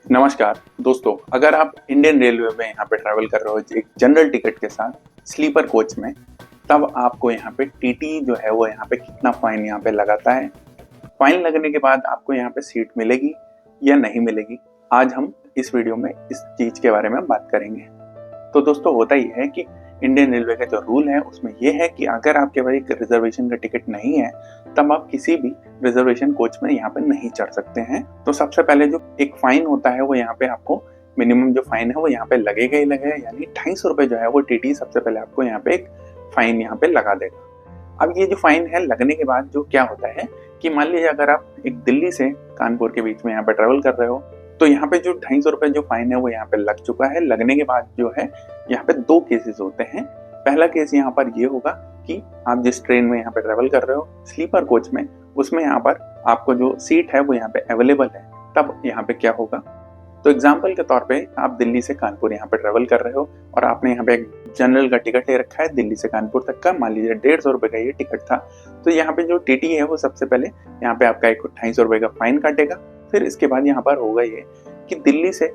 नमस्कार दोस्तों, अगर आप इंडियन रेलवे में यहाँ पे ट्रैवल कर रहे हो एक जनरल टिकट के साथ स्लीपर कोच में, तब आपको यहाँ पे टीटी जो है वो यहाँ पे कितना फाइन यहाँ पे लगाता है। फाइन लगने के बाद आपको यहाँ पे सीट मिलेगी या नहीं मिलेगी, आज हम इस वीडियो में इस चीज के बारे में बात करेंगे। तो दोस्तों, होता ही है कि इंडियन रेलवे का जो रूल है उसमें यह है कि अगर आपके पास एक रिजर्वेशन का टिकट नहीं है तब आप किसी भी रिजर्वेशन कोच में यहाँ पे नहीं चढ़ सकते हैं। तो सबसे पहले जो एक फाइन होता है वो यहाँ पे आपको मिनिमम जो फाइन है वो यहाँ पे लगेगा ही लगेगा, यानी 250 रुपए जो है वो टीटी सबसे पहले आपको यहाँ पे एक फाइन यहाँ पे लगा देगा। अब ये जो फाइन है लगने के बाद जो क्या होता है कि मान लीजिए अगर आप एक दिल्ली से कानपुर के बीच में यहाँ पे ट्रेवल कर रहे हो तो यहाँ पे जो 250 रुपए जो फाइन है वो यहाँ पे लग चुका है। लगने के बाद जो है यहाँ पे दो केसेस होते हैं। पहला केस यहाँ पर ये होगा कि आप जिस ट्रेन में यहाँ पे ट्रेवल कर रहे हो स्लीपर कोच में, उसमें यहाँ पर आपको जो सीट है वो यहाँ पे अवेलेबल है, तब यहाँ पे क्या होगा। तो एग्जाम्पल के तौर पे आप दिल्ली से कानपुर यहाँ पे ट्रेवल कर रहे हो और आपने यहाँ पे एक जनरल का टिकट ले रखा है दिल्ली से कानपुर तक का, मान लीजिए 150 रुपए का ये टिकट था। तो यहाँ पे जो टीटी है वो सबसे पहले यहाँ पे आपका एक 250 रुपए का फाइन काटेगा। फिर इसके बाद यहाँ पर होगा ये कि दिल्ली से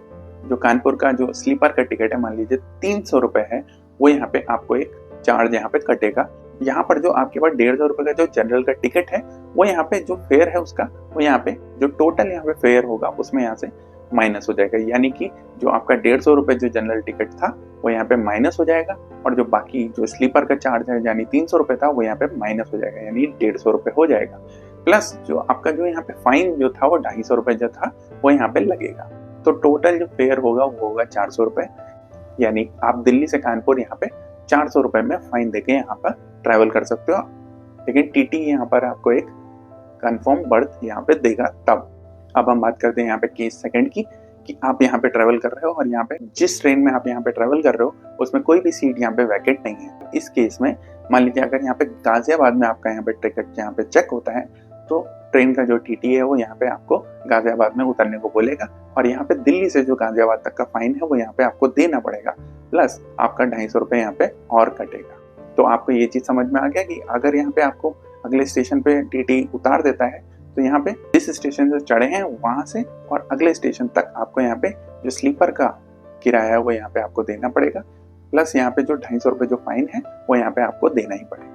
जो कानपुर का जो स्लीपर का टिकट है मान लीजिए 300 रुपए है, वो यहाँ पे आपको एक चार्ज यहाँ पे कटेगा। यहाँ पर जो आपके पास 150 रुपए का जो जनरल का टिकट है वो यहाँ पे जो फेयर है उसका वो यहाँ पे जो टोटल यहाँ पे फेयर होगा उसमें यहाँ से माइनस हो जाएगा, यानी कि जो आपका 150 रुपए जो जनरल टिकट था वो यहाँ पे माइनस हो जाएगा और जो बाकी जो स्लीपर का चार्ज है यानी 300 रुपए था वो यहाँ पे माइनस हो जाएगा, यानी 150 रुपए हो जाएगा। प्लस जो आपका जो यहाँ पे फाइन जो था वो 250 रुपए जो था वो यहाँ पे लगेगा। तो टोटल जो फेयर होगा वो होगा 400 रुपए, यानी आप दिल्ली से कानपुर यहाँ पे 400 रुपए में फाइन देके यहाँ पर ट्रैवल कर सकते हो। लेकिन टीटी यहाँ पर आपको एक कंफर्म बर्थ यहाँ पे देगा तब। अब हम बात करते हैं यहाँ पे केस सेकंड की कि आप यहाँ पे ट्रैवल कर रहे हो और यहाँ पे जिस ट्रेन में आप यहाँ पे ट्रैवल कर रहे हो उसमें कोई भी सीट यहाँ पे वैकेंट नहीं है। इस केस में मान लीजिए अगर यहाँ पे गाजियाबाद में आपका यहाँ पे टिकट यहाँ पे चेक होता है तो ट्रेन का जो टीटी है वो यहाँ पे आपको गाजियाबाद में उतरने को बोलेगा और यहाँ पे दिल्ली से जो गाजियाबाद तक का फाइन है वो यहाँ पे आपको देना पड़ेगा, प्लस आपका 250 रुपए यहाँ पे और कटेगा। तो आपको ये चीज समझ में आ गया कि अगर यहाँ पे आपको अगले स्टेशन पे टीटी उतार देता है तो यहाँ पे जिस स्टेशन से चढ़े हैं वहां से और अगले स्टेशन तक आपको यहाँ पे जो स्लीपर का किराया है वो यहाँ पे आपको देना पड़ेगा, प्लस यहाँ पे जो 250 रुपए जो फाइन है वो यहाँ पे आपको देना ही पड़ेगा।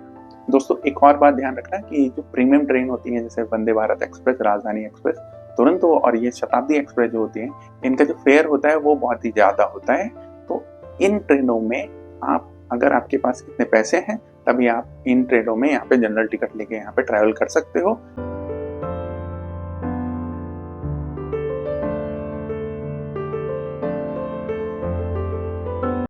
दोस्तों, एक और बात ध्यान रखना कि जो प्रीमियम ट्रेन होती है जैसे वंदे भारत एक्सप्रेस, राजधानी एक्सप्रेस, दुरंतो और ये शताब्दी एक्सप्रेस जो होती है, इनका जो फेयर होता है वो बहुत ही ज्यादा होता है। तो इन ट्रेनों में आप अगर आपके पास इतने पैसे हैं तभी आप इन ट्रेनों में यहाँ पे जनरल टिकट लेके यहाँ पे ट्रैवल कर सकते हो।